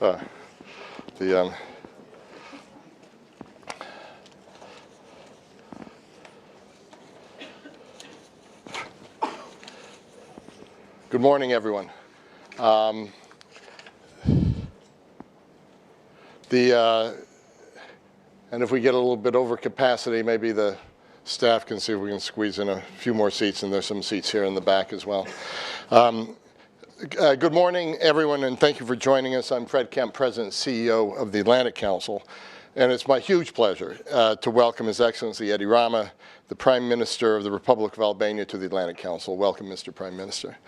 Uh, the Good morning, everyone. And if we get a little bit over capacity, maybe the staff can see if we can squeeze in a few more seats, and there's some seats here in the back as well. Good morning, everyone, and thank you for joining us. I'm Fred Kemp, President and CEO of the Atlantic Council, and it's my huge pleasure to welcome His Excellency Edi Rama, the Prime Minister of the Republic of Albania, to the Atlantic Council. Welcome, Mr. Prime Minister.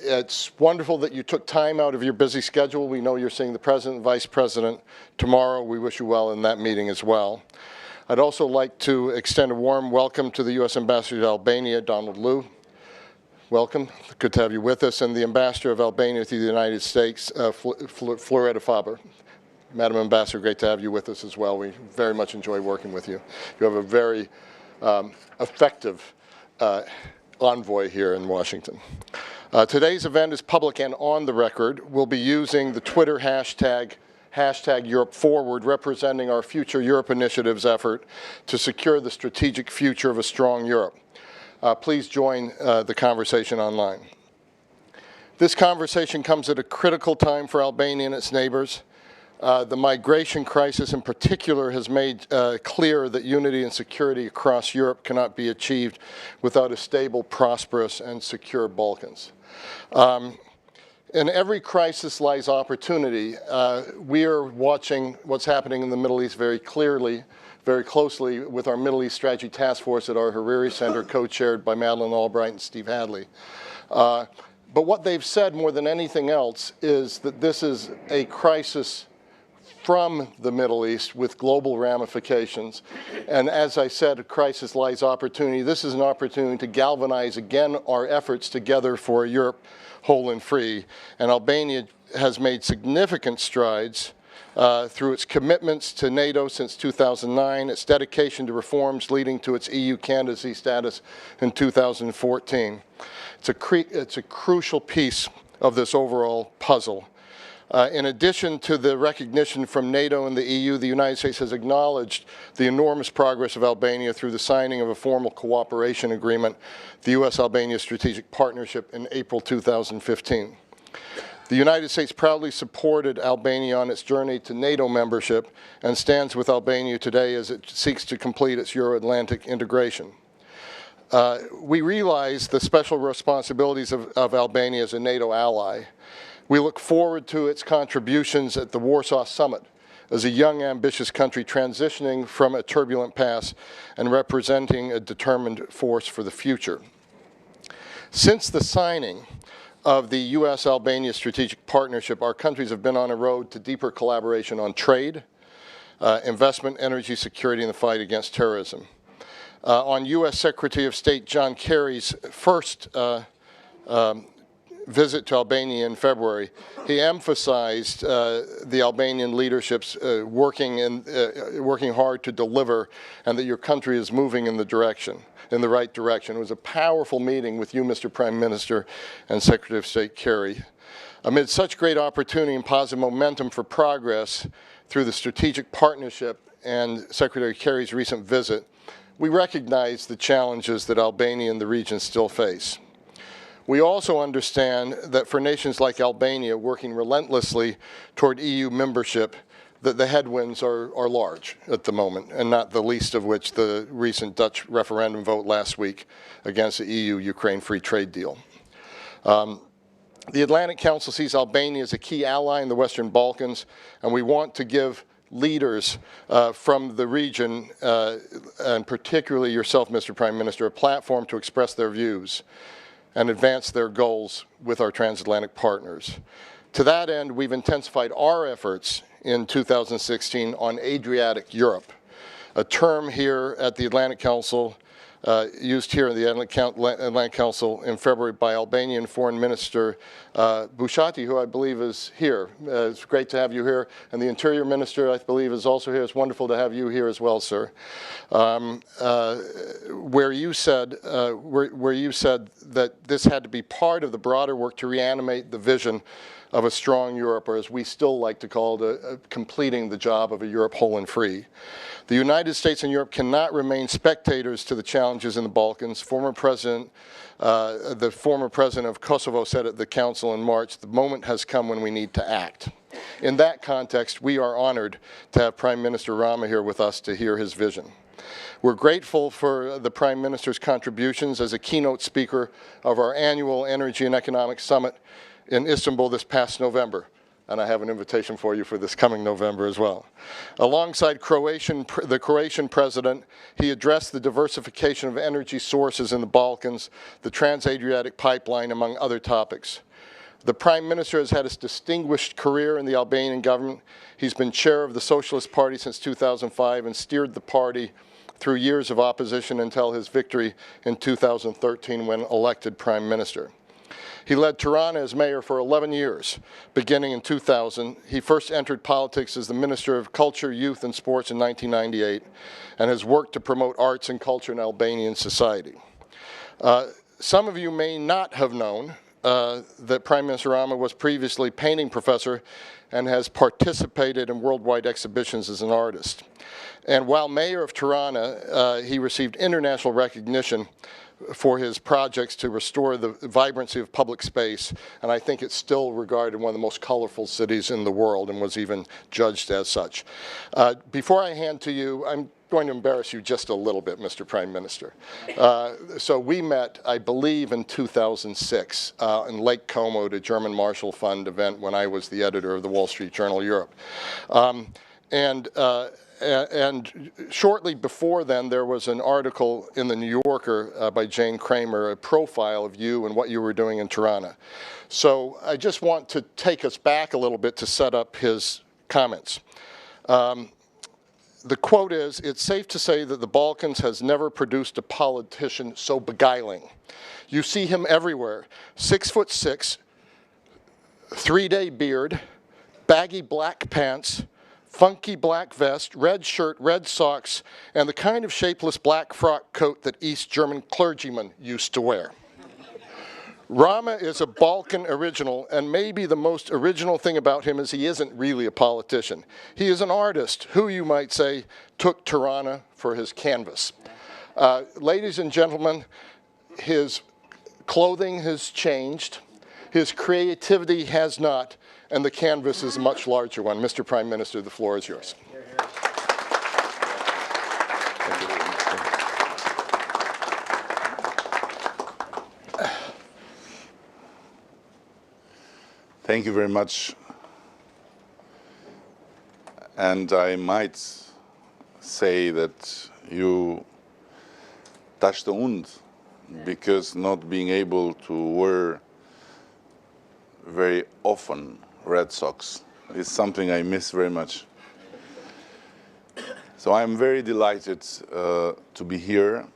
It's wonderful that you took time out of your busy schedule. We know you're seeing the President and Vice President tomorrow. We wish you well in that meeting as well. I'd also like to extend a warm welcome to the U.S. Ambassador to Albania, Donald Liu. Welcome. Good to have you with us. And the Ambassador of Albania to the United States, Floretta Faber. Madam Ambassador, great to have you with us as well. We very much enjoy working with you. You have a very effective envoy here in Washington. Today's event is public and on the record. We'll be using the Twitter hashtag #EuropeForward, representing our Future Europe Initiative's effort to secure the strategic future of a strong Europe. Please join the conversation online. This conversation comes at a critical time for Albania and its neighbors. The migration crisis in particular has made clear that unity and security across Europe cannot be achieved without a stable, prosperous, and secure Balkans. In every crisis lies opportunity. We are watching what's happening in the Middle East very closely with our Middle East Strategy Task Force at our Hariri Center, co-chaired by Madeleine Albright and Steve Hadley. But what they've said more than anything else is that this is a crisis from the Middle East with global ramifications. And as I said, a crisis lies opportunity. This is an opportunity to galvanize again our efforts together for a Europe whole and free. And Albania has made significant strides through its commitments to NATO since 2009, its dedication to reforms leading to its EU candidacy status in 2014. It's a crucial piece of this overall puzzle. In addition to the recognition from NATO and the EU, the United States has acknowledged the enormous progress of Albania through the signing of a formal cooperation agreement, the U.S.-Albania Strategic Partnership, in April 2015. The United States proudly supported Albania on its journey to NATO membership and stands with Albania today as it seeks to complete its Euro-Atlantic integration. We realize the special responsibilities of Albania as a NATO ally. We look forward to its contributions at the Warsaw Summit as a young, ambitious country transitioning from a turbulent past and representing a determined force for the future. Since the signing of the U.S.-Albania Strategic Partnership, our countries have been on a road to deeper collaboration on trade, investment, energy security, and the fight against terrorism. On U.S. Secretary of State John Kerry's first visit to Albania in February, he emphasized the Albanian leadership's working hard to deliver, and that your country is moving in the right direction. It was a powerful meeting with you, Mr. Prime Minister, and Secretary of State Kerry. Amid such great opportunity and positive momentum for progress through the strategic partnership and Secretary Kerry's recent visit, we recognize the challenges that Albania and the region still face. We also understand that for nations like Albania working relentlessly toward EU membership, that the headwinds are large at the moment, and not the least of which the recent Dutch referendum vote last week against the EU-Ukraine free trade deal. The Atlantic Council sees Albania as a key ally in the Western Balkans, and we want to give leaders from the region, and particularly yourself, Mr. Prime Minister, a platform to express their views and advance their goals with our transatlantic partners. To that end, we've intensified our efforts in 2016 on Adriatic Europe, a term here at the Atlantic Council used here in the Atlantic Council in February by Albanian Foreign Minister Bushati, who I believe is here. It's great to have you here. And the Interior Minister, I believe, is also here. It's wonderful to have you here as well, sir. Where you said that this had to be part of the broader work to reanimate the vision of a strong Europe, or as we still like to call it, completing the job of a Europe whole and free. The United States and Europe cannot remain spectators to the challenges in the Balkans. The former president of Kosovo said at the Council in March, the moment has come when we need to act. In that context, we are honored to have Prime Minister Rama here with us to hear his vision. We're grateful for the Prime Minister's contributions as a keynote speaker of our annual Energy and Economic Summit in Istanbul this past November. And I have an invitation for you for this coming November as well. Alongside the Croatian president, he addressed the diversification of energy sources in the Balkans, the Trans-Adriatic pipeline, among other topics. The Prime Minister has had a distinguished career in the Albanian government. He's been chair of the Socialist Party since 2005 and steered the party through years of opposition until his victory in 2013 when elected Prime Minister. He led Tirana as mayor for 11 years, beginning in 2000. He first entered politics as the Minister of Culture, Youth and Sports in 1998 and has worked to promote arts and culture in Albanian society. Some of you may not have known that Prime Minister Rama was previously painting professor and has participated in worldwide exhibitions as an artist. And while mayor of Tirana, he received international recognition for his projects to restore the vibrancy of public space, and I think it's still regarded one of the most colorful cities in the world and was even judged as such. Before I hand to you, I'm going to embarrass you just a little bit, Mr. Prime Minister. So we met, I believe, in 2006 in Lake Como at a German Marshall Fund event when I was the editor of the Wall Street Journal Europe. And shortly before then, there was an article in the New Yorker by Jane Kramer, a profile of you and what you were doing in Tirana. So I just want to take us back a little bit to set up his comments. The quote is, "It's safe to say that the Balkans has never produced a politician so beguiling. You see him everywhere, 6'6", 3-day beard, baggy black pants, funky black vest, red shirt, red socks, and the kind of shapeless black frock coat that East German clergymen used to wear. Rama is a Balkan original, and maybe the most original thing about him is he isn't really a politician. He is an artist who, you might say, took Tirana for his canvas." Ladies and gentlemen, his clothing has changed, his creativity has not, and the canvas is a much larger one. Mr. Prime Minister, the floor is yours. Thank you very much. And I might say that you touched the wound, because not being able to wear very often red socks is something I miss very much. So I'm very delighted to be here,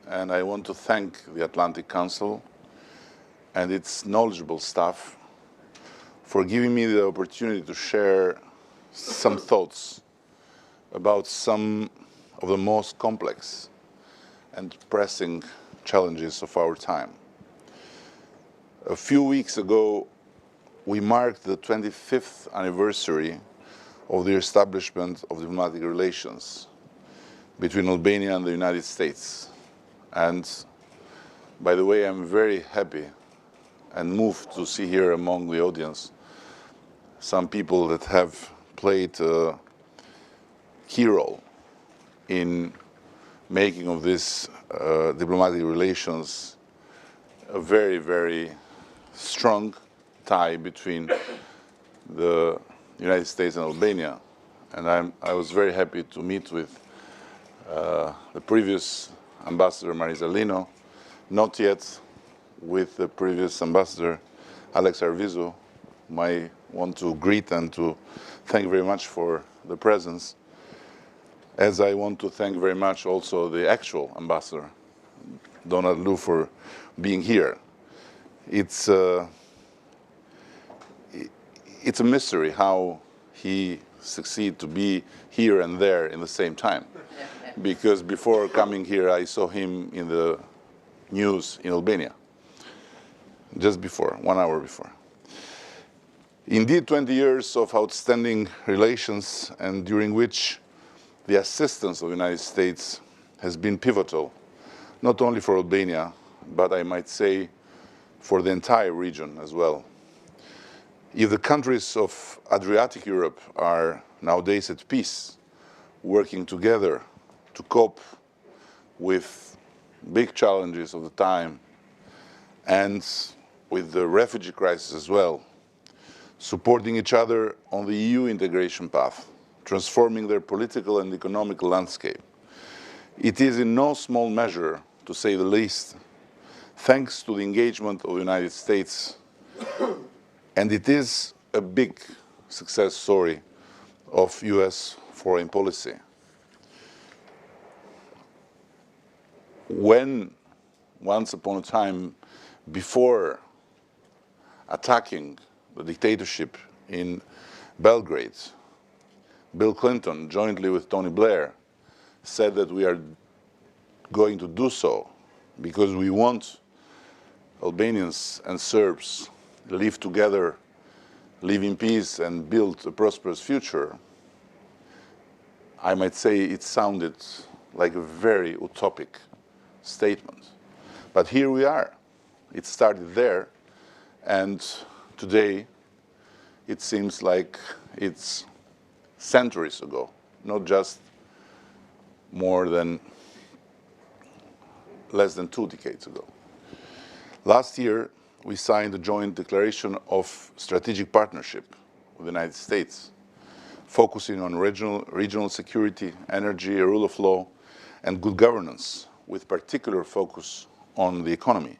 and I want to thank the Atlantic Council and its knowledgeable staff for giving me the opportunity to share some thoughts about some of the most complex and pressing challenges of our time. A few weeks ago, we marked the 25th anniversary of the establishment of diplomatic relations between Albania and the United States. And by the way, I'm very happy and moved to see here among the audience some people that have played a key role in making of this diplomatic relations a very, very strong tie between the United States and Albania. And I was very happy to meet with the previous ambassador, Marisa Lino, not yet with the previous ambassador, Alex Arvizu, whom I want to greet and to thank very much for the presence, as I want to thank very much also the actual ambassador, Donald Lu, for being here. It's a mystery how he succeeded to be here and there in the same time. Because before coming here, I saw him in the news in Albania, just before, 1 hour before. Indeed, 20 years of outstanding relations, and during which the assistance of the United States has been pivotal, not only for Albania, but I might say for the entire region as well. If the countries of Adriatic Europe are nowadays at peace, working together to cope with big challenges of the time and with the refugee crisis as well, supporting each other on the EU integration path, transforming their political and economic landscape. It is in no small measure, to say the least, thanks to the engagement of the United States, and it is a big success story of US foreign policy. When, once upon a time, before attacking the dictatorship in Belgrade, Bill Clinton, jointly with Tony Blair, said that we are going to do so because we want Albanians and Serbs to live together, live in peace, and build a prosperous future. I might say it sounded like a very utopic statement. But here we are. It started there, and today it seems like it's centuries ago, not just less than 2 decades ago. Last year, we signed a joint declaration of strategic partnership with the United States, focusing on regional security, energy, rule of law, and good governance, with particular focus on the economy.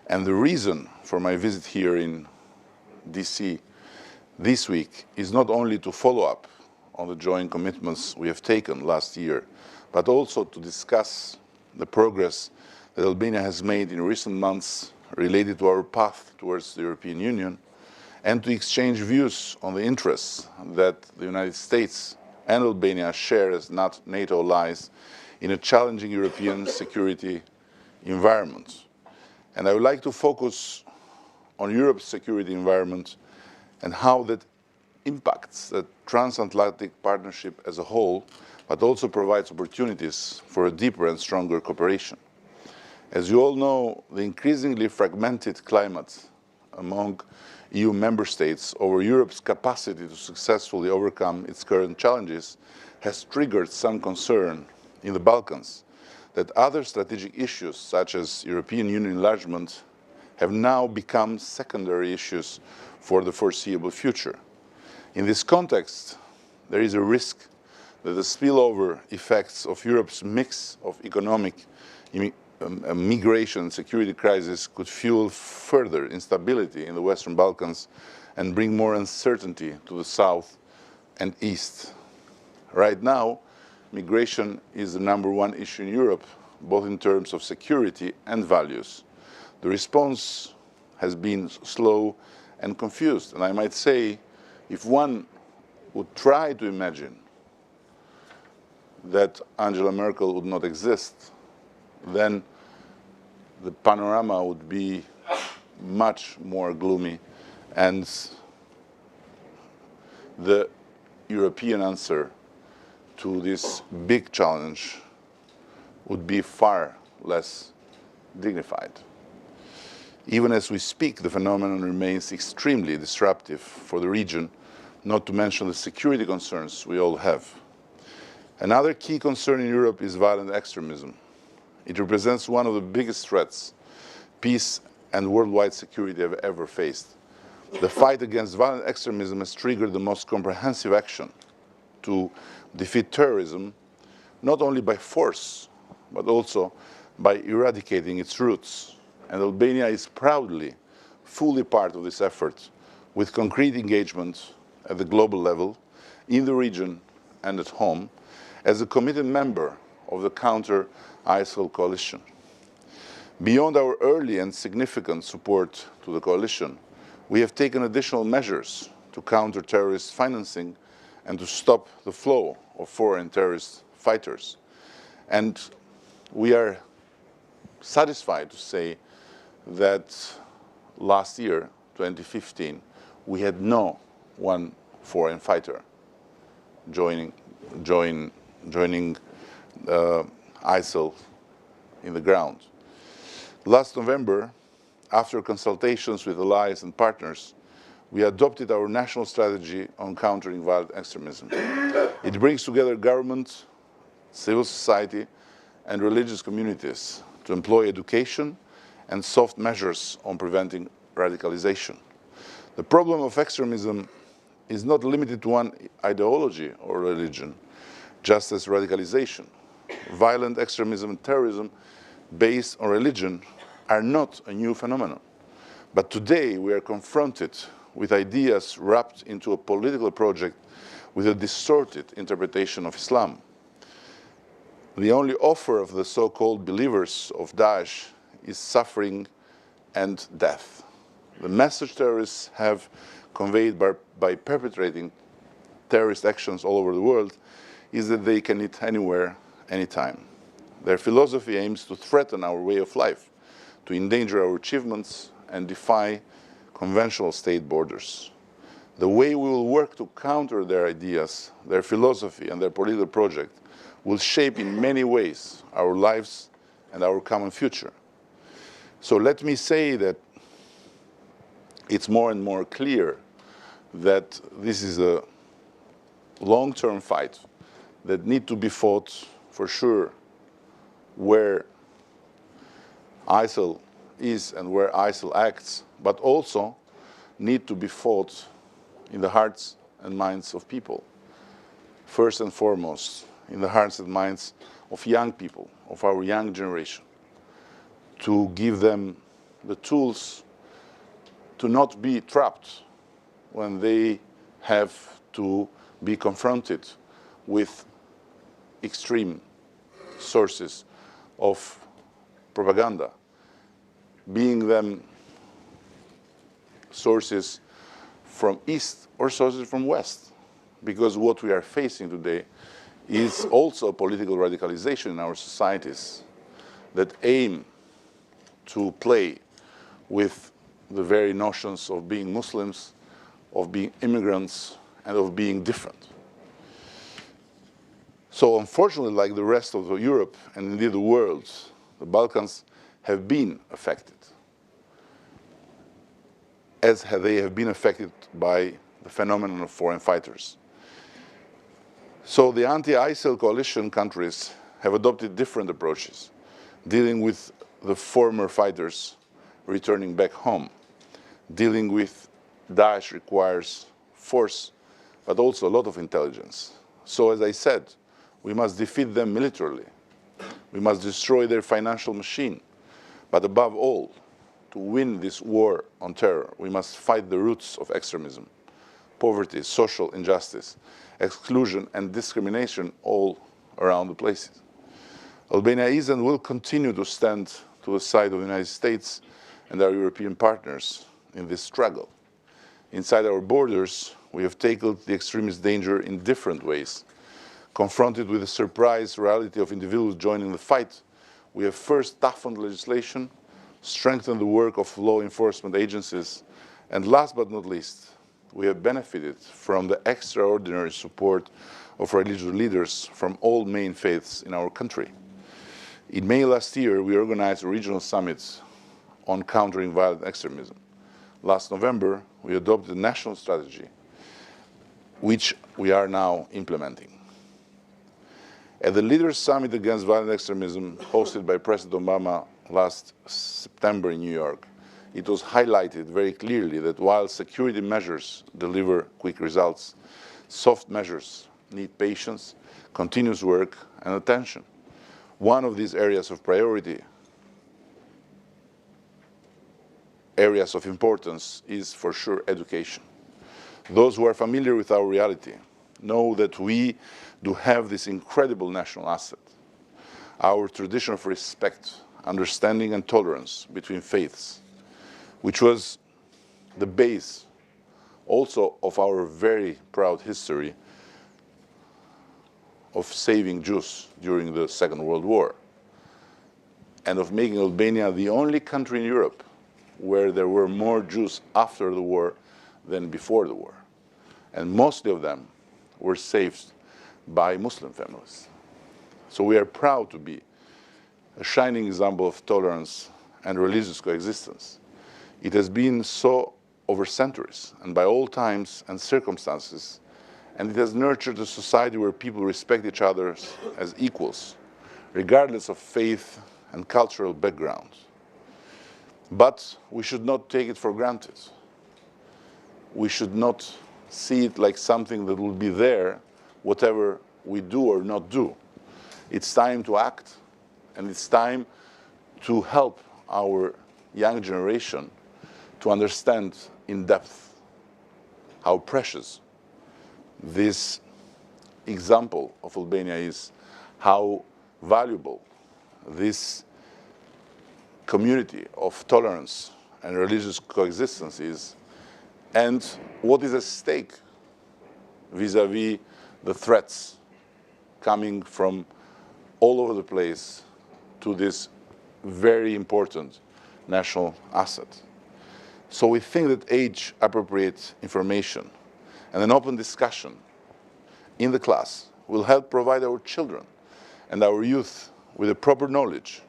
And the reason for my visit here in DC this week is not only to follow up on the joint commitments we have taken last year, but also to discuss the progress that Albania has made in recent months related to our path towards the European Union, and to exchange views on the interests that the United States and Albania share as NATO allies in a challenging European security environment. And I would like to focus on Europe's security environment and how that impacts the transatlantic partnership as a whole, but also provides opportunities for a deeper and stronger cooperation. As you all know, the increasingly fragmented climate among EU member states over Europe's capacity to successfully overcome its current challenges has triggered some concern in the Balkans that other strategic issues, such as European Union enlargement, have now become secondary issues for the foreseeable future. In this context, there is a risk that the spillover effects of Europe's mix of economic, migration and security crisis could fuel further instability in the Western Balkans and bring more uncertainty to the south and east. Right now, migration is the #1 issue in Europe, both in terms of security and values. The response has been slow and confused, and I might say, if one would try to imagine that Angela Merkel would not exist, then the panorama would be much more gloomy, and the European answer to this big challenge would be far less dignified. Even as we speak, the phenomenon remains extremely disruptive for the region, not to mention the security concerns we all have. Another key concern in Europe is violent extremism. It represents one of the biggest threats peace and worldwide security have ever faced. The fight against violent extremism has triggered the most comprehensive action to defeat terrorism, not only by force, but also by eradicating its roots. And Albania is proudly, fully part of this effort, with concrete engagement at the global level, in the region and at home, as a committed member of the counter-ISIL coalition. Beyond our early and significant support to the coalition, we have taken additional measures to counter terrorist financing and to stop the flow of foreign terrorist fighters. And we are satisfied to say that last year, 2015, we had no one foreign fighter joining ISIL in the ground. Last November, after consultations with allies and partners, we adopted our national strategy on countering violent extremism. It brings together government, civil society, and religious communities to employ education and soft measures on preventing radicalization. The problem of extremism is not limited to one ideology or religion, just as radicalization. Violent extremism and terrorism based on religion are not a new phenomenon. But today we are confronted with ideas wrapped into a political project with a distorted interpretation of Islam. The only offer of the so-called believers of Daesh is suffering and death. The message terrorists have conveyed by perpetrating terrorist actions all over the world is that they can eat anywhere, anytime. Their philosophy aims to threaten our way of life, to endanger our achievements, and defy conventional state borders. The way we will work to counter their ideas, their philosophy, and their political project will shape in many ways our lives and our common future. So let me say that it's more and more clear that this is a long-term fight that needs to be fought for sure where ISIL is and where ISIL acts, but also need to be fought in the hearts and minds of people. First and foremost, in the hearts and minds of young people, of our young generation, to give them the tools to not be trapped when they have to be confronted with extreme sources of propaganda, being them sources from east or sources from west. Because what we are facing today is also a political radicalization in our societies that aim to play with the very notions of being Muslims, of being immigrants, and of being different. So unfortunately, like the rest of Europe and indeed the world, the Balkans have been affected, as they have been affected by the phenomenon of foreign fighters. So the anti-ISIL coalition countries have adopted different approaches, dealing with the former fighters returning back home. Dealing with Daesh requires force, but also a lot of intelligence. So as I said, we must defeat them militarily. We must destroy their financial machine. But above all, to win this war on terror, we must fight the roots of extremism, poverty, social injustice, exclusion, and discrimination all around the places. Albania is and will continue to stand to the side of the United States and our European partners in this struggle. Inside our borders, we have tackled the extremist danger in different ways. Confronted with the surprise reality of individuals joining the fight, we have first toughened legislation, strengthened the work of law enforcement agencies, and last but not least, we have benefited from the extraordinary support of religious leaders from all main faiths in our country. In May last year, we organized a regional summit on countering violent extremism. Last November, we adopted a national strategy, which we are now implementing. At the Leaders' Summit Against Violent Extremism, hosted by President Obama last September in New York, it was highlighted very clearly that while security measures deliver quick results, soft measures need patience, continuous work, and attention. One of these areas of priority, areas of importance, is for sure education. Those who are familiar with our reality know that we do have this incredible national asset, our tradition of respect, understanding, and tolerance between faiths, which was the base also of our very proud history of saving Jews during the Second World War, and of making Albania the only country in Europe where there were more Jews after the war than before the war. And mostly of them were saved by Muslim families. So we are proud to be a shining example of tolerance and religious coexistence. It has been so over centuries and by all times and circumstances, and it has nurtured a society where people respect each other as equals, regardless of faith and cultural background. But we should not take it for granted. We should not see it like something that will be there, whatever we do or not do. It's time to act, and it's time to help our young generation to understand in depth how precious this example of Albania is, how valuable this community of tolerance and religious coexistence is, and what is at stake vis-à-vis the threats coming from all over the place to this very important national asset. So we think that age-appropriate information and an open discussion in the class will help provide our children and our youth with the proper knowledge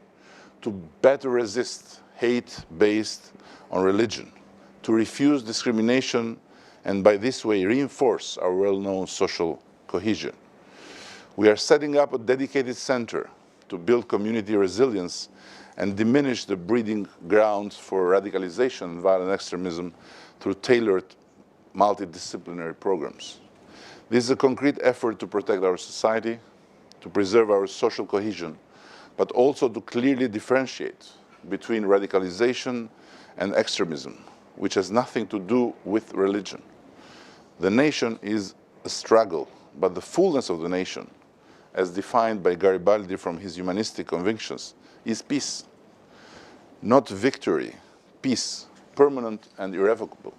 to better resist hate based on religion, to refuse discrimination, and by this way reinforce our well-known social cohesion. We are setting up a dedicated center to build community resilience and diminish the breeding grounds for radicalization and violent extremism through tailored multidisciplinary programs. This is a concrete effort to protect our society, to preserve our social cohesion, but also to clearly differentiate between radicalization and extremism, which has nothing to do with religion. The nation is a struggle, but the fullness of the nation, as defined by Garibaldi from his humanistic convictions, is peace. Not victory, peace, permanent and irrevocable.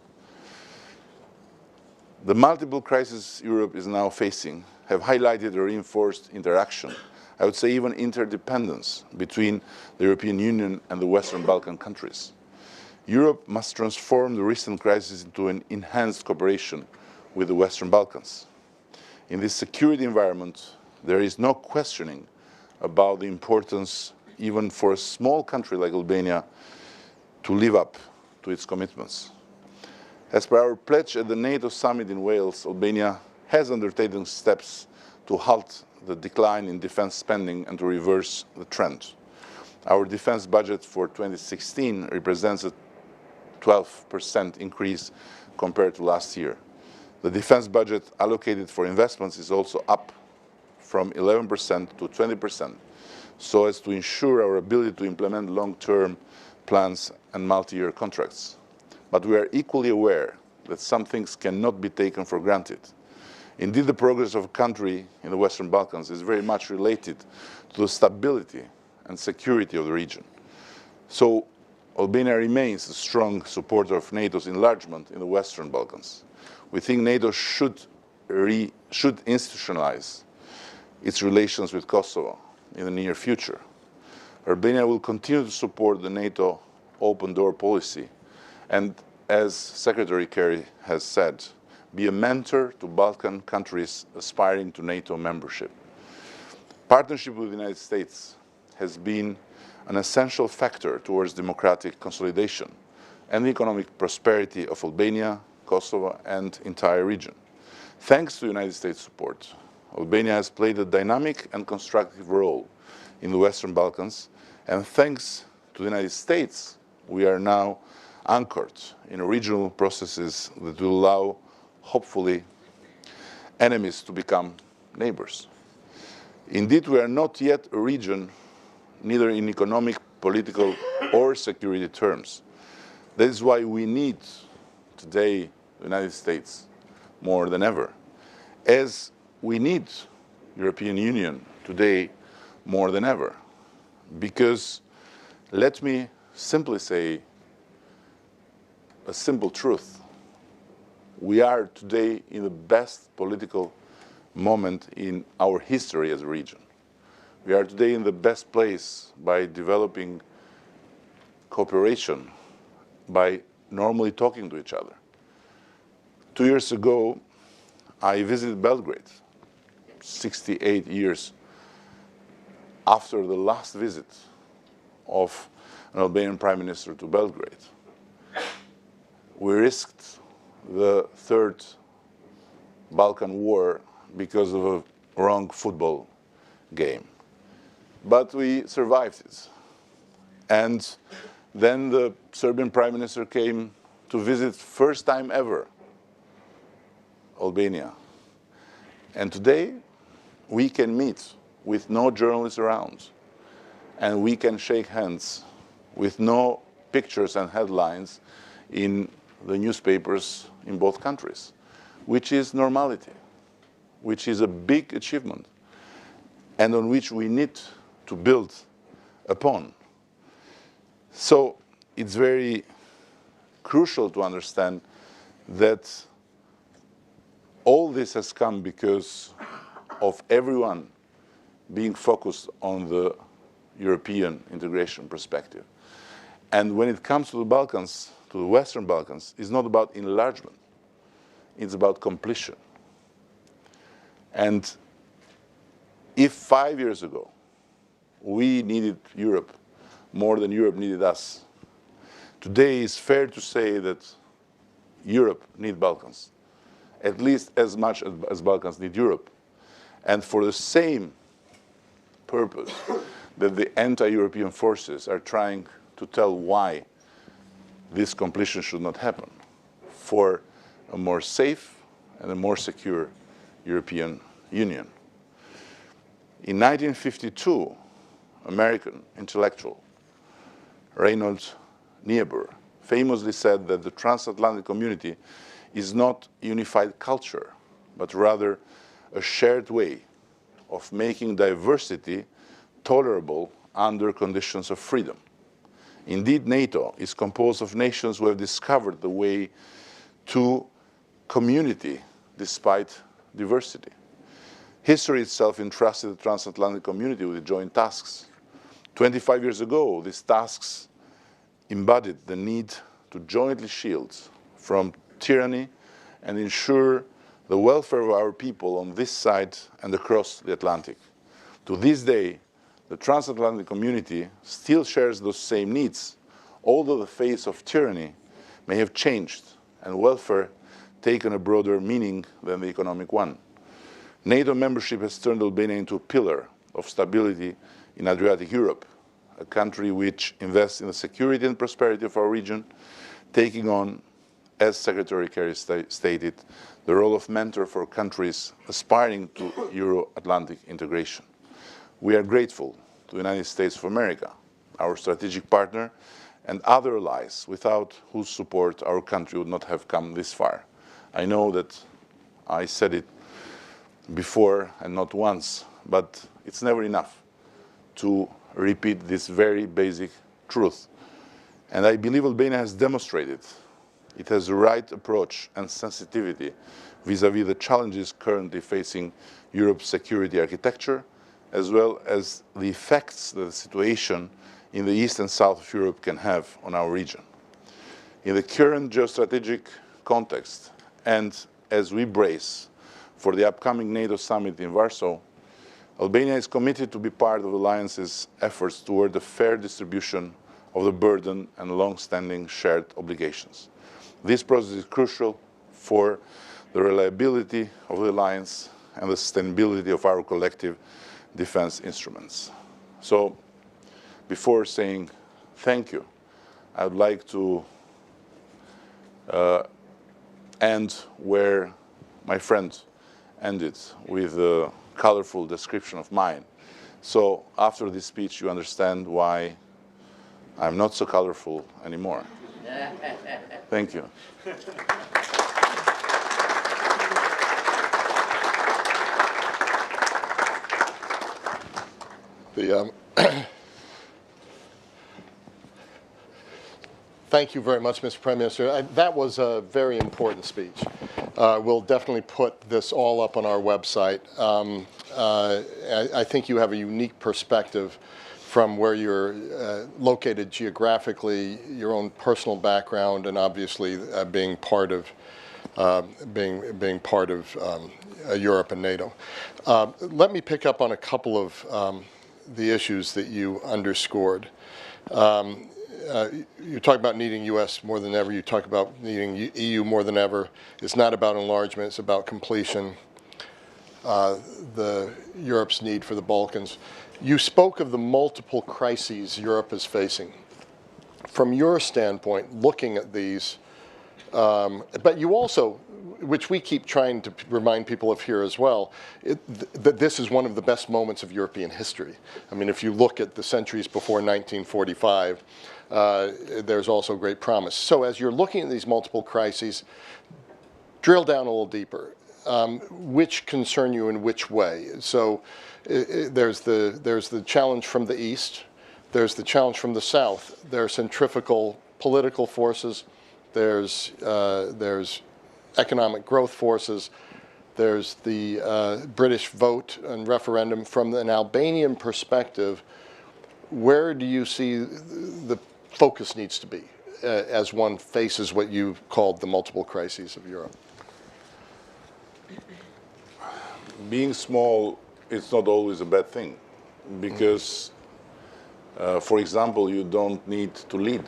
The multiple crises Europe is now facing have highlighted a reinforced interaction, I would say even interdependence, between the European Union and the Western Balkan countries. Europe must transform the recent crisis into an enhanced cooperation with the Western Balkans. In this security environment, there is no questioning about the importance, even for a small country like Albania, to live up to its commitments. As per our pledge at the NATO summit in Wales, Albania has undertaken steps to halt the decline in defense spending and to reverse the trend. Our defense budget for 2016 represents a 12% increase compared to last year. The defense budget allocated for investments is also up from 11% to 20%, so as to ensure our ability to implement long-term plans and multi-year contracts. But we are equally aware that some things cannot be taken for granted. Indeed, the progress of a country in the Western Balkans is very much related to the stability and security of the region. So Albania remains a strong supporter of NATO's enlargement in the Western Balkans. We think NATO should institutionalize its relations with Kosovo in the near future. Albania will continue to support the NATO open door policy and, as Secretary Kerry has said, be a mentor to Balkan countries aspiring to NATO membership. Partnership with the United States has been an essential factor towards democratic consolidation and the economic prosperity of Albania, Kosovo, and the entire region. Thanks to United States support, Albania has played a dynamic and constructive role in the Western Balkans, and thanks to the United States, we are now anchored in regional processes that will allow, hopefully, enemies to become neighbors. Indeed, we are not yet a region, neither in economic, political, or security terms. That is why we need today the United States more than ever, as we need the European Union today more than ever. Because let me simply say a simple truth. We are today in the best political moment in our history as a region. We are today in the best place by developing cooperation, by normally talking to each other. 2 years ago, I visited Belgrade, 68 years after the last visit of an Albanian prime minister to Belgrade. We risked the third Balkan War because of a wrong football game. But we survived it. And then the Serbian prime minister came to visit, first time ever, Albania. And today, we can meet with no journalists around. And we can shake hands with no pictures and headlines in the newspapers in both countries, which is normality, which is a big achievement, and on which we need to build upon. So it's very crucial to understand that all this has come because of everyone being focused on the European integration perspective. And when it comes to the Balkans, to the Western Balkans, it's not about enlargement, it's about completion. And if 5 years ago we needed Europe more than Europe needed us, today it's fair to say that Europe needs Balkans, at least as much as Balkans need Europe. And for the same purpose that the anti-European forces are trying to tell why this completion should not happen, for a more safe and a more secure European Union. In 1952, American intellectual Reinhold Niebuhr famously said that the transatlantic community is not unified culture, but rather a shared way of making diversity tolerable under conditions of freedom. Indeed, NATO is composed of nations who have discovered the way to community despite diversity. History itself entrusted the transatlantic community with joint tasks. 25 years ago, these tasks embodied the need to jointly shield from tyranny and ensure the welfare of our people on this side and across the Atlantic. To this day, the transatlantic community still shares those same needs, although the face of tyranny may have changed and welfare taken a broader meaning than the economic one. NATO membership has turned Albania into a pillar of stability in Adriatic Europe, a country which invests in the security and prosperity of our region, taking on, as Secretary Kerry stated, the role of mentor for countries aspiring to Euro-Atlantic integration. We are grateful to the United States of America, our strategic partner, and other allies without whose support our country would not have come this far. I know that I said it before and not once, but it's never enough to repeat this very basic truth. And I believe Albania has demonstrated it has the right approach and sensitivity vis-à-vis the challenges currently facing Europe's security architecture, as well as the effects that the situation in the east and south of Europe can have on our region. In the current geostrategic context, and as we brace for the upcoming NATO summit in Warsaw, Albania is committed to be part of the Alliance's efforts toward the fair distribution of the burden and long-standing shared obligations. This process is crucial for the reliability of the Alliance and the sustainability of our collective defense instruments. So, before saying thank you, I would like to end where my friend ended, with a colorful description of mine. So after this speech, you understand why I'm not so colorful anymore. Thank you. Thank you very much, Mr. Prime Minister. That was a very important speech. We'll definitely put this all up on our website. I think you have a unique perspective from where you're located geographically, your own personal background, and obviously being part of being part of Europe and NATO. Let me pick up on a couple of the issues that you underscored. You talk about needing U.S. more than ever. You talk about needing EU more than ever. It's not about enlargement. It's about completion. Europe's need for the Balkans. You spoke of the multiple crises Europe is facing. From your standpoint, looking at these, but you also, which we keep trying to remind people of here as well, that this is one of the best moments of European history. I mean, if you look at the centuries before 1945, there's also great promise. So as you're looking at these multiple crises, drill down a little deeper. Which concern you in which way? So there's the challenge from the east, there's the challenge from the south, there are centrifugal political forces, there's economic growth forces, there's the British vote and referendum. From an Albanian perspective, where do you see the focus needs to be as one faces what you called the multiple crises of Europe? Being small, it's not always a bad thing, because, for example, you don't need to lead.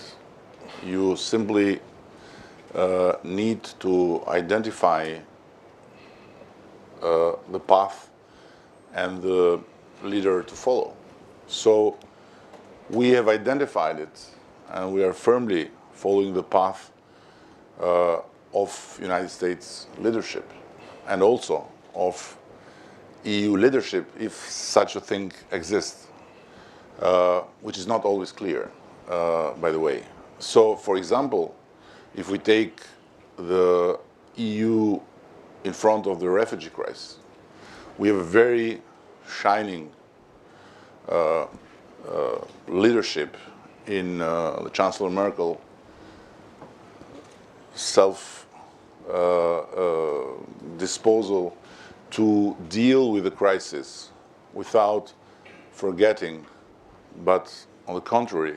You simply need to identify the path and the leader to follow. So we have identified it, and we are firmly following the path of United States leadership, and also of EU leadership, if such a thing exists, which is not always clear, by the way. So, for example, if we take the EU in front of the refugee crisis, we have a very shining leadership in Chancellor Merkel, disposal to deal with the crisis without forgetting, but on the contrary,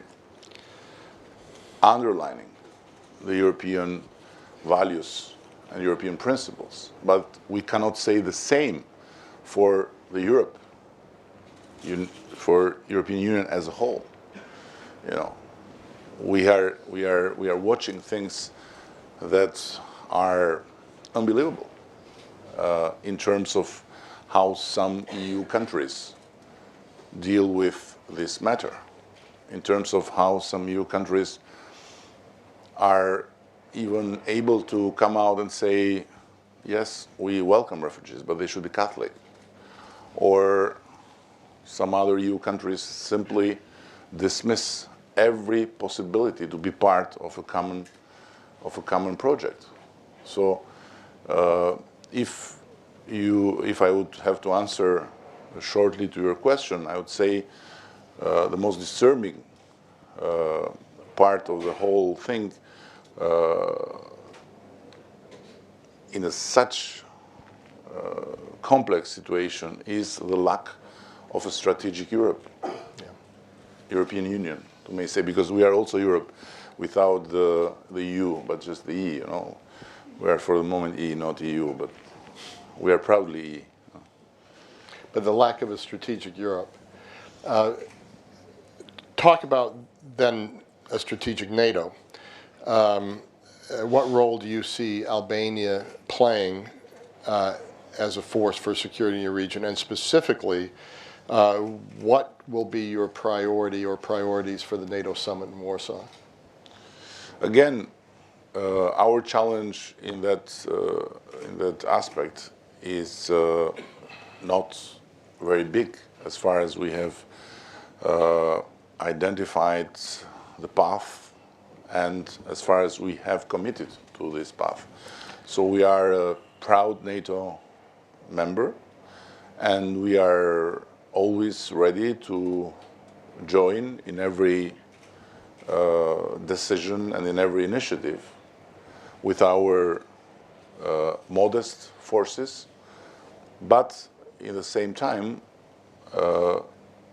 underlining the European values and European principles. But we cannot say the same for the for European Union as a whole. You know, we are watching things that are unbelievable in terms of how some EU countries deal with this matter, in terms of how some EU countries are even able to come out and say, yes, we welcome refugees, but they should be Catholic. Or some other EU countries simply dismiss every possibility to be part of a common project. So if I would have to answer shortly to your question, I would say the most disturbing part of the whole thing in such complex situation is the lack of a strategic Europe, European Union, you may say, because we are also Europe without the EU, but just the E. You know, we are for the moment E, not EU, but we are proudly E. But the lack of a strategic Europe. Talk about then a strategic NATO. What role do you see Albania playing as a force for security in your region, and specifically, what will be your priority or priorities for the NATO summit in Warsaw? Again, our challenge in that aspect is not very big, as far as we have identified the path and as far as we have committed to this path. So we are a proud NATO member, and we are always ready to join in every decision and in every initiative with our modest forces. But in the same time,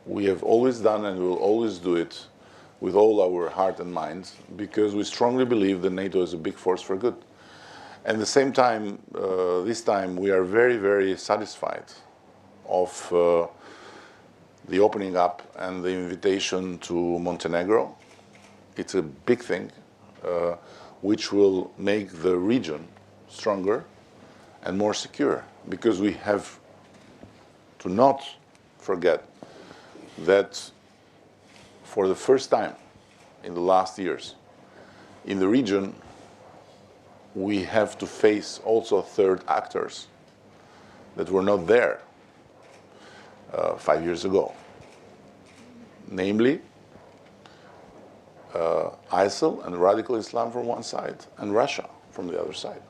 we have always done and will always do it with all our heart and mind, because we strongly believe that NATO is a big force for good. At the same time, this time we are very, very satisfied of the opening up and the invitation to Montenegro. It's a big thing, which will make the region stronger and more secure, because we have to not forget that for the first time in the last years in the region, we have to face also third actors that were not there 5 years ago, namely ISIL and radical Islam from one side and Russia from the other side.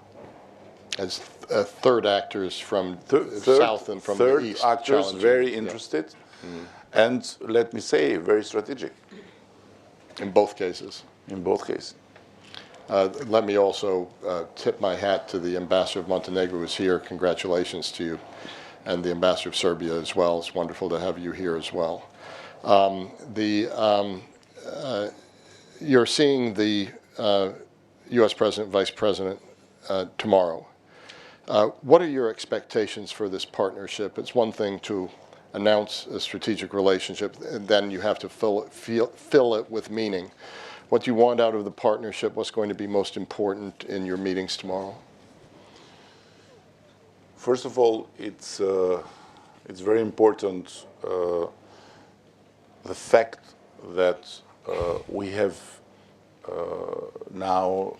As third actors from south and from the east. Third actors, very interested, and let me say, very strategic. In both cases. In both cases. Let me also tip my hat to the ambassador of Montenegro who's here. Congratulations to you. And the ambassador of Serbia as well. It's wonderful to have you here as well. You're seeing the U.S. President, Vice President tomorrow. What are your expectations for this partnership? It's one thing to announce a strategic relationship, and then you have to fill it with meaning. What do you want out of the partnership? What's going to be most important in your meetings tomorrow? First of all, it's very important the fact that we have now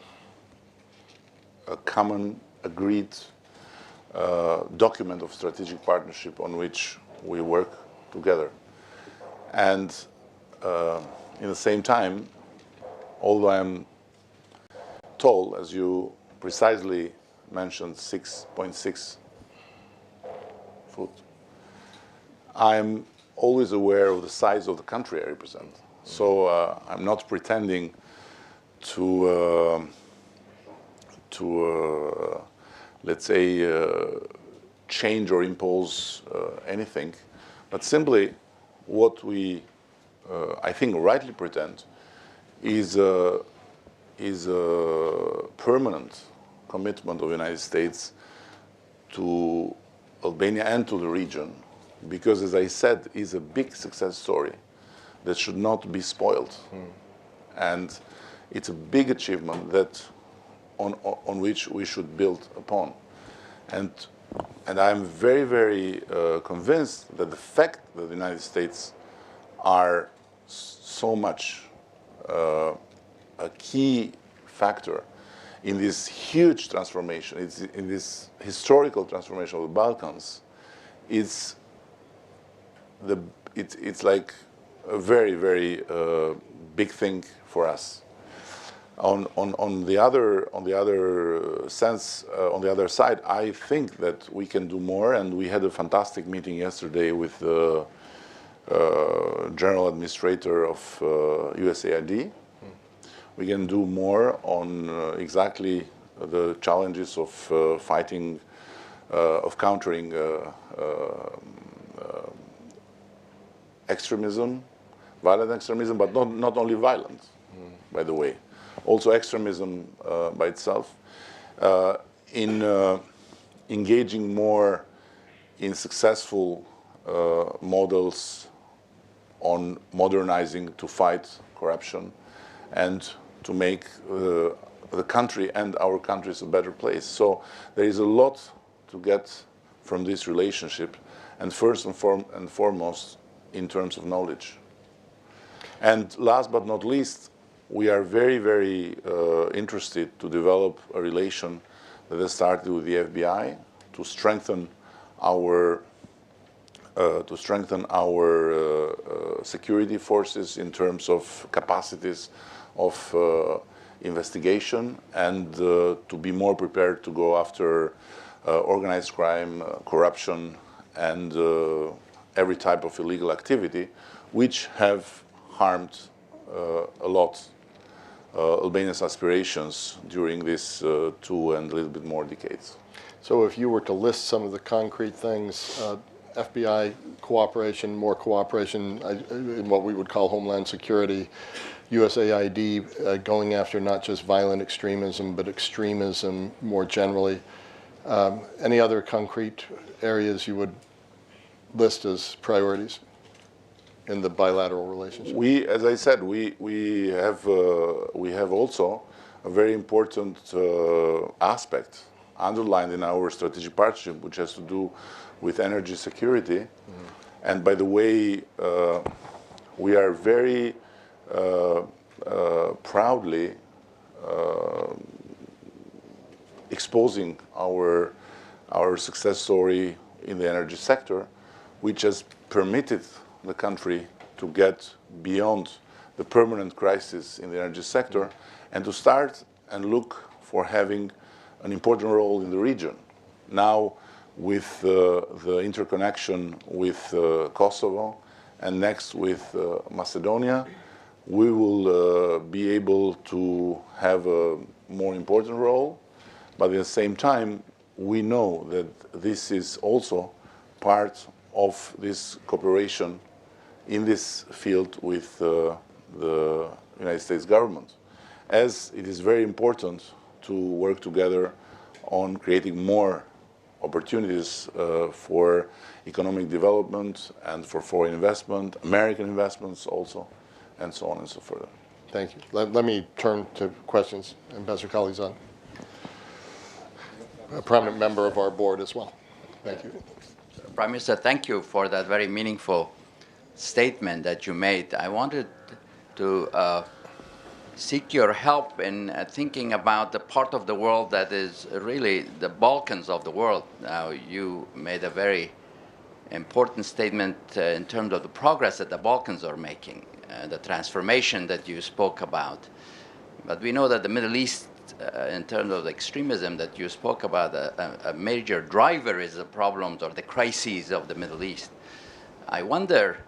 a common agreed document of strategic partnership on which we work together. And in the same time, although I'm tall, as you precisely mentioned, 6.6 foot, I'm always aware of the size of the country I represent. So I'm not pretending to let's say, change or impose anything, but simply what we, I think, rightly pretend is a permanent commitment of the United States to Albania and to the region, because, as I said, is a big success story that should not be spoiled. And it's a big achievement that on which we should build upon. And I'm very, very convinced that the fact that the United States are so much a key factor in this huge transformation, in this historical transformation of the Balkans, it's like a very, very big thing for us. On the other side, I think that we can do more, and we had a fantastic meeting yesterday with the General Administrator of USAID. We can do more on exactly the challenges of fighting, of countering extremism, violent extremism, but not only violent, by the way. Also extremism by itself, in engaging more in successful models on modernizing to fight corruption and to make the country and our countries a better place. So there is a lot to get from this relationship, and first and foremost in terms of knowledge. And last but not least, we are very, very interested to develop a relation that has started with the FBI to strengthen our security forces in terms of capacities of investigation, and to be more prepared to go after organized crime, corruption, and every type of illegal activity, which have harmed a lot Albania's aspirations during these 2 and a little bit more decades. So if you were to list some of the concrete things, FBI cooperation, more cooperation in what we would call Homeland Security, USAID going after not just violent extremism, but extremism more generally. Any other concrete areas you would list as priorities in the bilateral relationship? As I said, we have also a very important aspect underlined in our strategic partnership, which has to do with energy security. Mm-hmm. And by the way, we are very proudly exposing our success story in the energy sector, which has permitted the country to get beyond the permanent crisis in the energy sector and to start and look for having an important role in the region. Now, with the interconnection with Kosovo and next with Macedonia, we will be able to have a more important role, but at the same time, we know that this is also part of this cooperation in this field with the United States government, as it is very important to work together on creating more opportunities for economic development and for foreign investment, American investments also, and so on and so forth. Thank you. Let me turn to questions. Ambassador Khalizad, a prominent member of our board as well. Thank you. Prime Minister, thank you for that very meaningful statement that you made. I wanted to seek your help in thinking about the part of the world that is really the Balkans of the world. Now, you made a very important statement in terms of the progress that the Balkans are making, the transformation that you spoke about. But we know that the Middle East, in terms of the extremism that you spoke about, a major driver is the problems or the crises of the Middle East. I wonder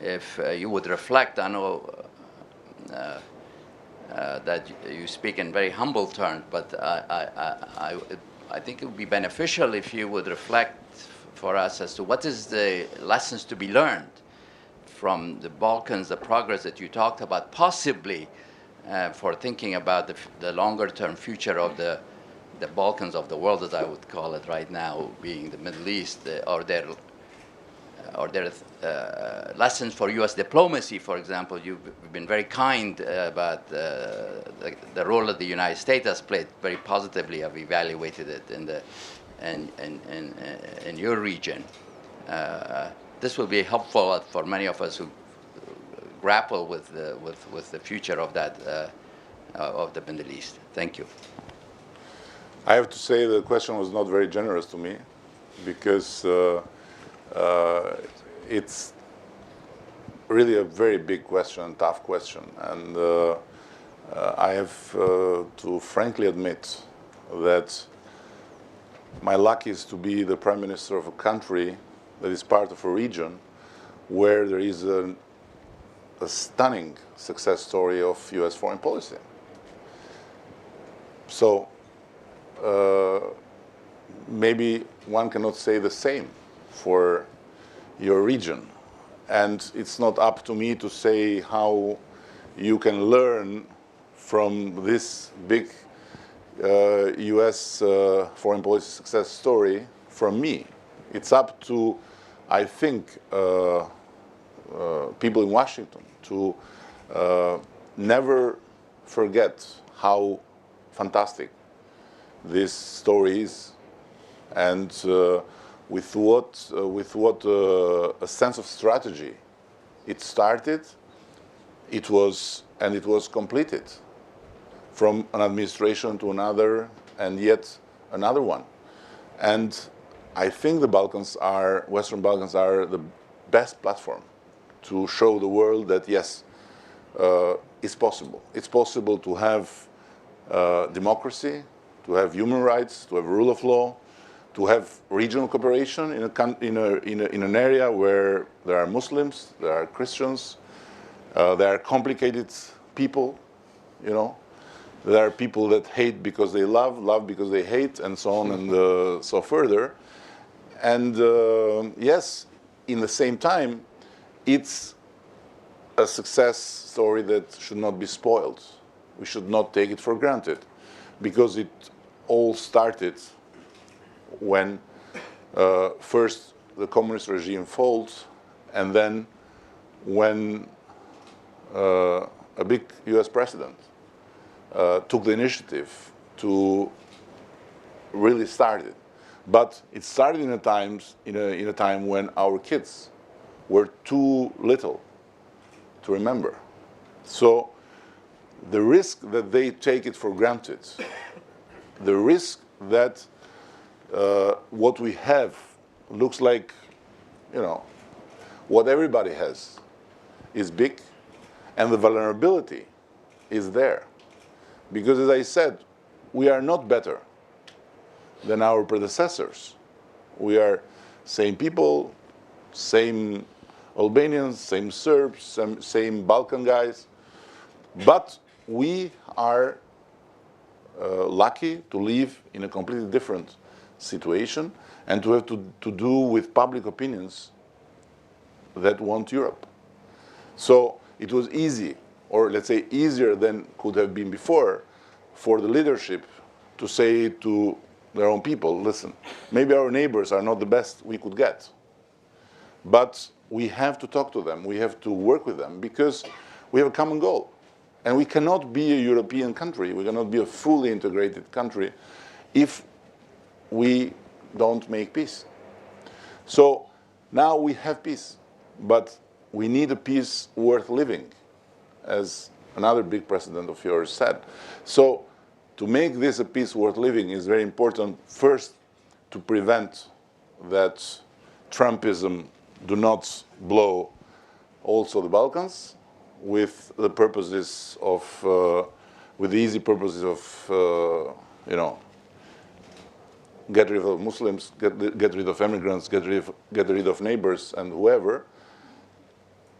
if you would reflect, I know that you speak in very humble terms, but I think it would be beneficial if you would reflect for us as to what is the lessons to be learned from the Balkans, the progress that you talked about, possibly for thinking about the longer-term future of the Balkans of the world, as I would call it right now, being the Middle East, or their lessons for U.S. diplomacy, for example. You've been very kind about the role that the United States has played very positively. Have evaluated it in your region. This will be helpful for many of us who grapple with the future of that of the Middle East. Thank you. I have to say the question was not very generous to me, because it's really a very big question, tough question, and I have to frankly admit that my luck is to be the Prime Minister of a country that is part of a region where there is a stunning success story of U.S. foreign policy. So maybe one cannot say the same for your region. And it's not up to me to say how you can learn from this big U.S. Foreign policy success story from me. It's up to, I think, people in Washington to never forget how fantastic this story is, and with what a sense of strategy it started, it was completed from an administration to another, and yet another one. And I think Western Balkans are the best platform to show the world that yes, it's possible. It's possible to have democracy, to have human rights, to have rule of law, to have regional cooperation in an area where there are Muslims, there are Christians, there are complicated people, you know. There are people that hate because they love because they hate, and so on and so further. And yes, in the same time, it's a success story that should not be spoiled. We should not take it for granted, because it all started when first the communist regime falls, and then when a big US president took the initiative to really start it. But it started in a time when our kids were too little to remember. So the risk that they take it for granted, the risk that what we have looks like, what everybody has, is big, and the vulnerability is there. Because as I said, we are not better than our predecessors. We are same people, same Albanians, same Serbs, same Balkan guys, but we are lucky to live in a completely different situation and to have to do with public opinions that want Europe. So it was easy, or let's say easier than could have been before, for the leadership to say to their own people, listen, maybe our neighbors are not the best we could get, but we have to talk to them, we have to work with them, because we have a common goal. And we cannot be a European country, we cannot be a fully integrated country if we don't make peace. So now we have peace, but we need a peace worth living, as another big president of yours said. So to make this a peace worth living is very important, first, to prevent that Trumpism do not blow also the Balkans with the purposes of, with the easy purposes of, get rid of Muslims, get rid of immigrants, get rid of neighbors and whoever,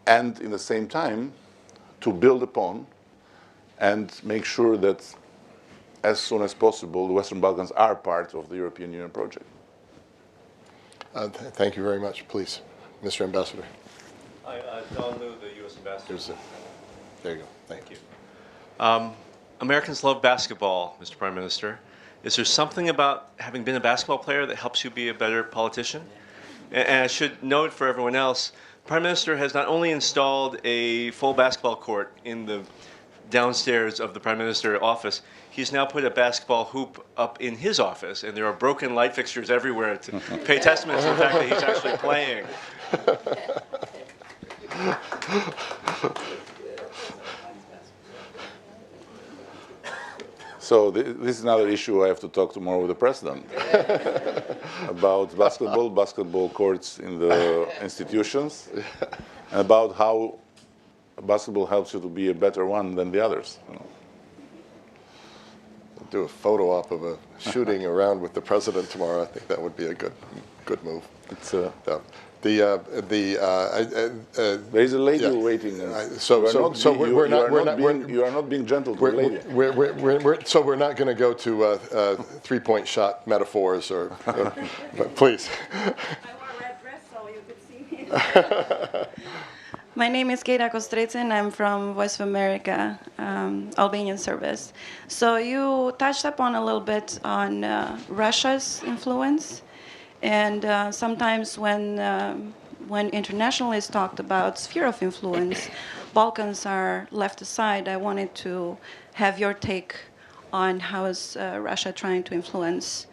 and in the same time to build upon and make sure that as soon as possible the Western Balkans are part of the European Union project. Thank you very much. Please, Mr. Ambassador. Hi, Don Liu, the U.S. Ambassador. There you go. Thank you. Americans love basketball, Mr. Prime Minister. Is there something about having been a basketball player that helps you be a better politician? And I should note for everyone else, Prime Minister has not only installed a full basketball court in the downstairs of the Prime Minister office, he's now put a basketball hoop up in his office, and there are broken light fixtures everywhere to pay testament to the fact that he's actually playing. So this is another issue I have to talk tomorrow with the president about basketball courts in the institutions, and about how basketball helps you to be a better one than the others. Do a photo op of a shooting around with the president tomorrow. I think that would be a good move. It's there is a lady waiting. You are not being gentle to a lady. So we're not going to go to three-point shot metaphors, or please. I wore a red dress so you could see me. My name is Keita Kostricin. I'm from Voice of America, Albanian service. So you touched upon a little bit on Russia's influence, and sometimes when internationalists talked about sphere of influence, Balkans are left aside. I wanted to have your take on how is Russia trying to influence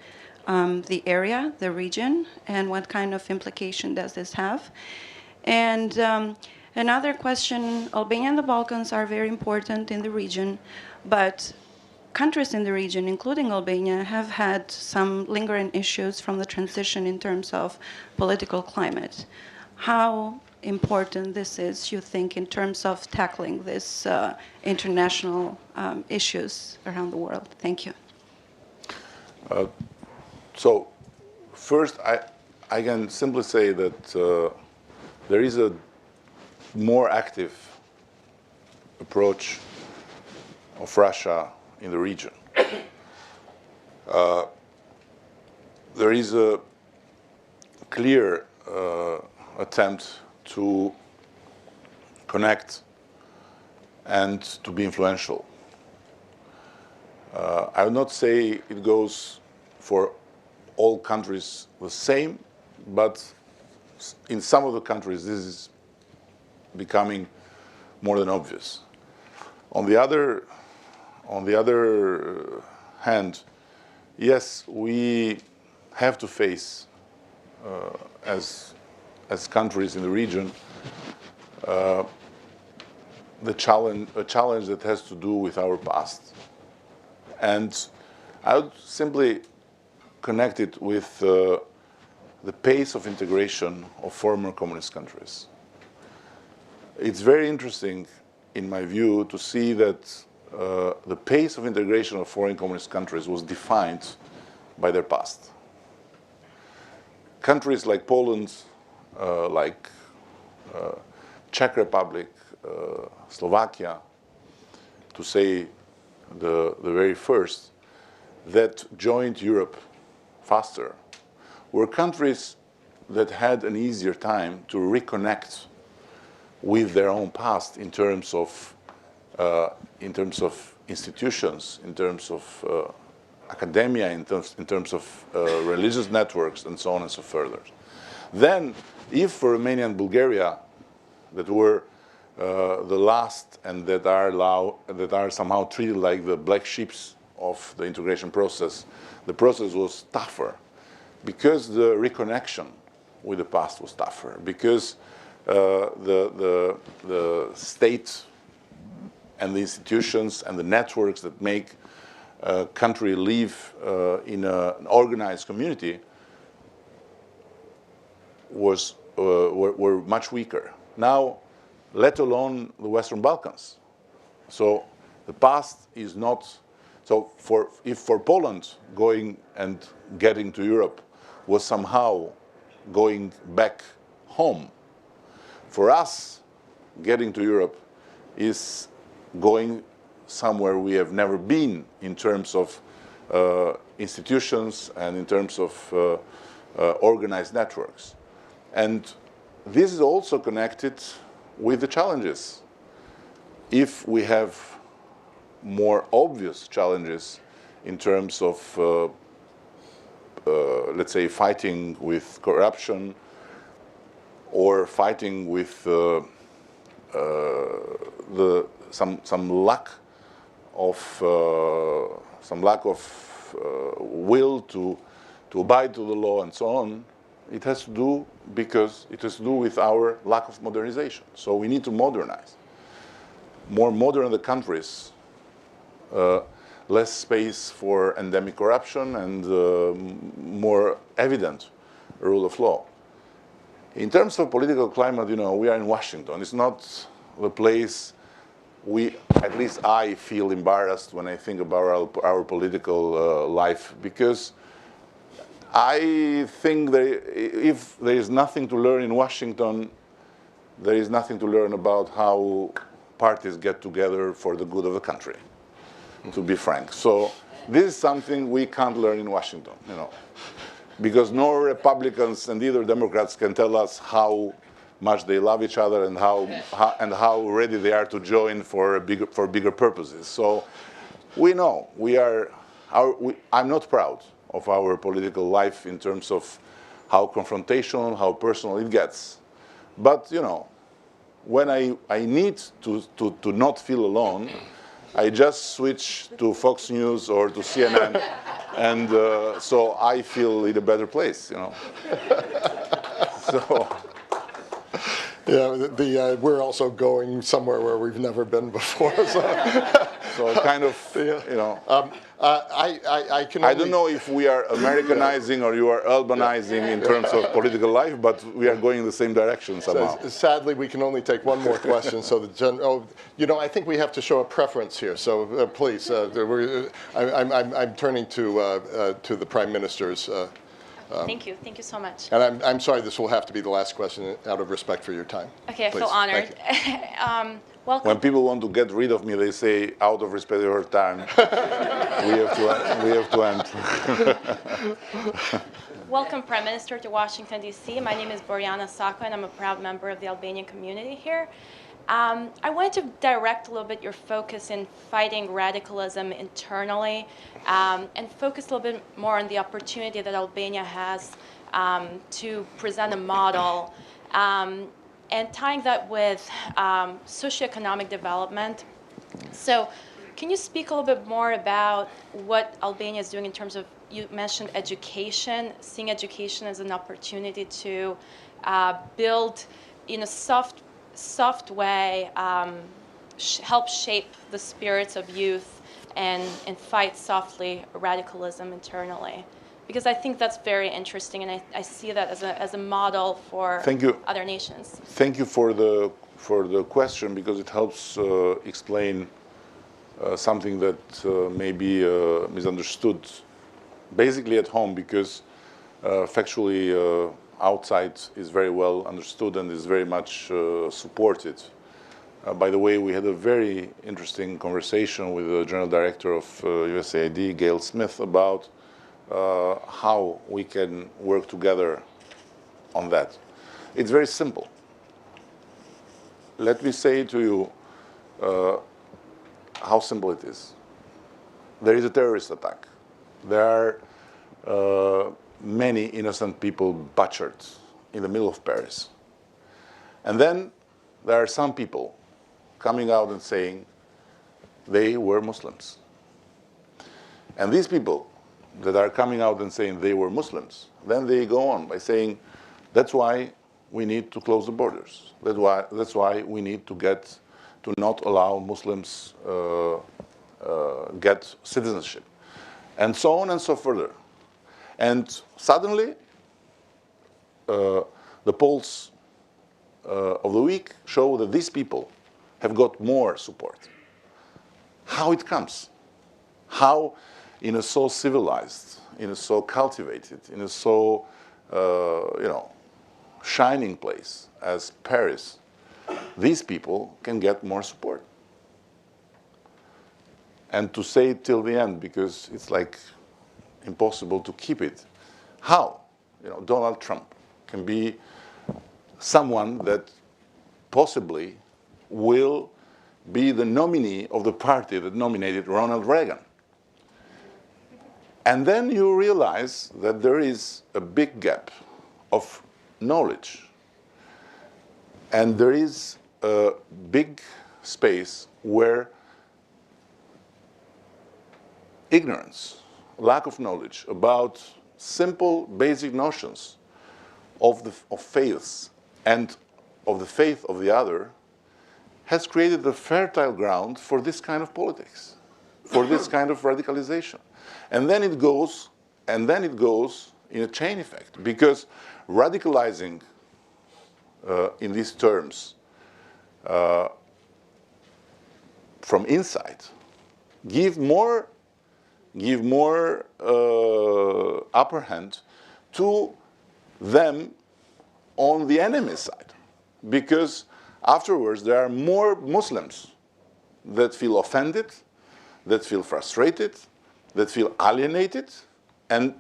the area, the region, and what kind of implication does this have? And another question, Albania and the Balkans are very important in the region, but countries in the region, including Albania, have had some lingering issues from the transition in terms of political climate. How important this is, you think, in terms of tackling these international issues around the world? Thank you. So first, I can simply say that there is a more active approach of Russia in the region. There is a clear attempt to connect and to be influential. I would not say it goes for all countries the same, but in some of the countries this is becoming more than obvious. On the other hand, yes, we have to face, as countries in the region, a challenge that has to do with our past. And I would simply connect it with the pace of integration of former communist countries. It's very interesting, in my view, to see that the pace of integration of foreign communist countries was defined by their past. Countries like Poland, like Czech Republic, Slovakia, to say the very first, that joined Europe faster, were countries that had an easier time to reconnect with their own past in terms of institutions, in terms of academia, in terms of religious networks, and so on and so further. Then, if for Romania and Bulgaria, that were the last and that are somehow treated like the black sheep of the integration process, the process was tougher because the reconnection with the past was tougher, because the state and the institutions and the networks that make a country live in an organized community were much weaker. Now, let alone the Western Balkans. So the past is not, so if for Poland going and getting to Europe was somehow going back home, for us, getting to Europe is going somewhere we have never been in terms of institutions and in terms of organized networks. And this is also connected with the challenges. If we have more obvious challenges in terms of, let's say, fighting with corruption or fighting with some lack of will to abide to the law and so on, it has to do with our lack of modernization. So we need to modernize. More modern the countries, less space for endemic corruption and more evident rule of law. In terms of political climate, we are in Washington. It's not the place at least I feel embarrassed when I think about our political life, because I think that if there is nothing to learn in Washington, there is nothing to learn about how parties get together for the good of the country, to be frank. So this is something we can't learn in Washington, because no Republicans and either Democrats can tell us how much they love each other and how ready they are to join for bigger purposes. So we know I'm not proud of our political life in terms of how confrontational, how personal it gets. But when I need to not feel alone, I just switch to Fox News or to CNN, and so I feel in a better place. So. Yeah, we're also going somewhere where we've never been before. So kind of, I don't know if we are Americanizing or you are Albanizing in terms of political life, but we are going in the same direction somehow. Sadly, we can only take one more question. So I think we have to show a preference here. So please, I'm turning to the Prime Minister's. Thank you so much. And I'm sorry, this will have to be the last question out of respect for your time. Okay, I Please. feel honored. Welcome. When people want to get rid of me, they say, out of respect for your time. we have to end. Welcome, Prime Minister, to Washington, D.C. My name is Borjana Sako, and I'm a proud member of the Albanian community here. I wanted to direct a little bit your focus in fighting radicalism internally and focus a little bit more on the opportunity that Albania has to present a model and tying that with socioeconomic development. So can you speak a little bit more about what Albania is doing in terms of, you mentioned education, seeing education as an opportunity to build in a soft way, help shape the spirits of youth and fight softly radicalism internally? Because I think that's very interesting, and I see that as a model for other nations. Thank you for the question, because it helps explain something that may be misunderstood, basically at home, because factually outside is very well understood and is very much supported. By the way, we had a very interesting conversation with the General Director of USAID, Gail Smith, about how we can work together on that. It's very simple. Let me say to you how simple it is. There is a terrorist attack. There are many innocent people butchered in the middle of Paris. And then there are some people coming out and saying they were Muslims. And these people that are coming out and saying they were Muslims, then they go on by saying, that's why we need to close the borders. That's why we need to not allow Muslims get citizenship, and so on and so further. And suddenly, the polls of the week show that these people have got more support. How it comes? How, in a so civilized, in a so cultivated, in a so shining place as Paris, these people can get more support? And to say it till the end, because it's like impossible to keep it. How? Donald Trump can be someone that possibly will be the nominee of the party that nominated Ronald Reagan. And then you realize that there is a big gap of knowledge. And there is a big space where ignorance, lack of knowledge about simple, basic notions of faiths and of the faith of the other has created a fertile ground for this kind of politics, for this kind of radicalization. And then it goes in a chain effect, because radicalizing in these terms from inside give more upper hand to them on the enemy side, because afterwards there are more Muslims that feel offended, that feel frustrated, that feel alienated, and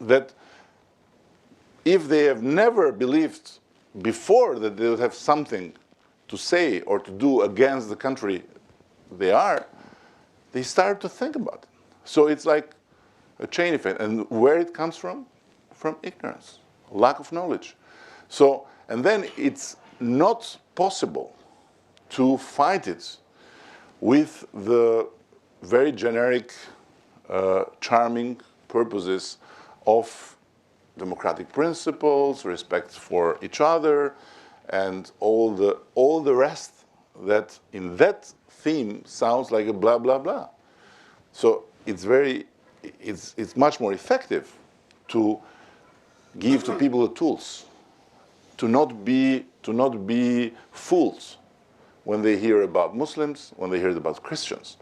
that if they have never believed before that they would have something to say or to do against the country they are, they start to think about it. So it's like a chain effect. And where it comes from? From ignorance, lack of knowledge. So, and then it's not possible to fight it with the very generic, charming purposes of democratic principles, respect for each other, and all the rest that in that theme sounds like a blah blah blah. So it's much more effective to give to people the tools, to not be fools when they hear about Muslims, when they hear about Christians,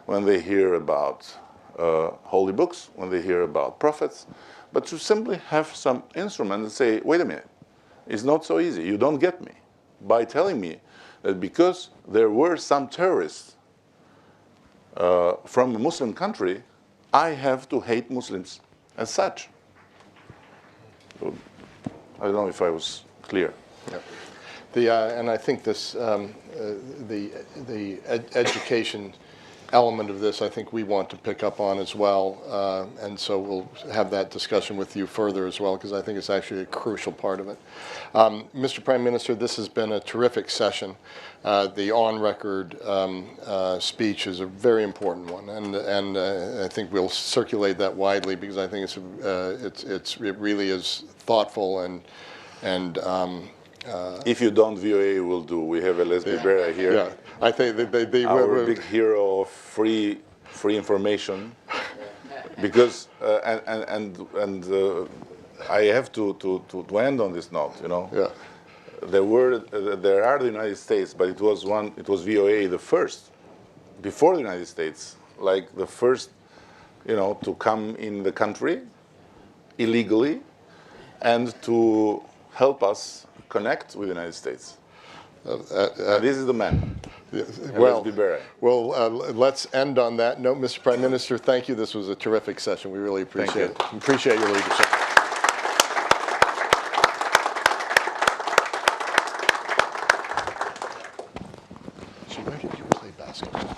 when they hear about holy books, when they hear about prophets, but to simply have some instrument and say, wait a minute, it's not so easy. You don't get me by telling me that because there were some terrorists from a Muslim country, I have to hate Muslims as such. So, I don't know if I was clear. Yeah. And I think this, education element of this, I think we want to pick up on as well, and so we'll have that discussion with you further as well, because I think it's actually a crucial part of it. Mr. Prime Minister, this has been a terrific session. The on-record speech is a very important one, and I think we'll circulate that widely, because I think it really is thoughtful and if you don't, VOA will do. We have SHBA here. Yeah, I think they our big hero of free information, because I have to end on this note. You know, Yeah. There are the United States, but it was VOA the first, before the United States, like the first, to come in the country illegally and to help us connect with the United States. This is the man. Well, SHBA. let's end on that note. Mr. Prime Minister, thank you. This was a terrific session. We really appreciate it. Appreciate your leadership. Where did you play basketball?